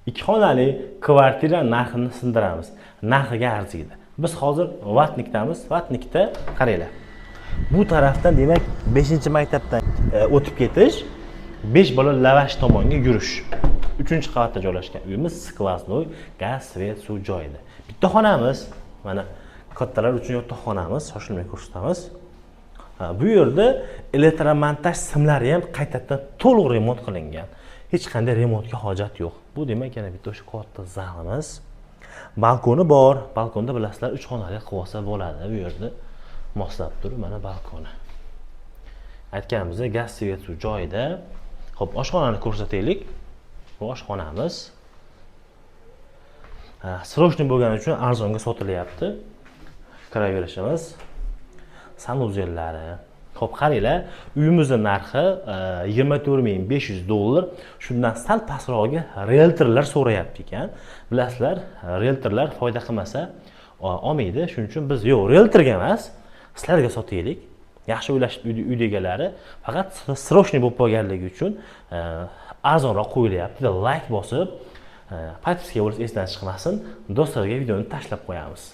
2 xonali kvartira narxini sindiramiz. Narxiga arziydi. Biz hozir Vatnikdamiz. Vatnikda qaranglar. Bu tarafdan demak 5-maktabdan o'tib ketish, 5 bola lavash tomonga yurish. 3-qavatda joylashgan uyimiz skvoznoy, gaz, svet, suv joyida. Bitta xonamiz, mana kattalar uchun yotoqxonamiz, shoshilmay ko'rsatamiz. Bu yerda elektromontaj simlari ham qaytadan to'liq remont qilingan. Hech qanday remontga hojat yo'q. Bu demak yana bitta o'sha katta zalimiz. Balkoni bor. Balkonda bilasizlar 3 xonali qilib olsa bo'ladi. Bu yerda moslab turib mana balkoni. Aytganimizda gaz, svet, suv joyida. Xo'p, oshxonani ko'rsataylik. Bu oshxonamiz. Srochniy bo'lgani uchun arzonga sotilyapti. Kiraverishimiz. Sanuzellari. Xo'p, qaranglar, uyimizning narxi $24,500. Shundan sal pastroqga realtorlar so'rayapti ekan. Bilasizlar, realtorlar foyda qilmasa olmaydi. Shuning uchun biz yo'q, realtorga emas, sizlarga sotaylik. Yaxshi o'ylashib uy egalari, faqat srochniy bo'lib qolganligi uchun arzonroq qo'yilyapti. Like bosib, podpiska bo'lsa esdan chiqmasin. Do'stlarga videoni tashlab qo'yamiz.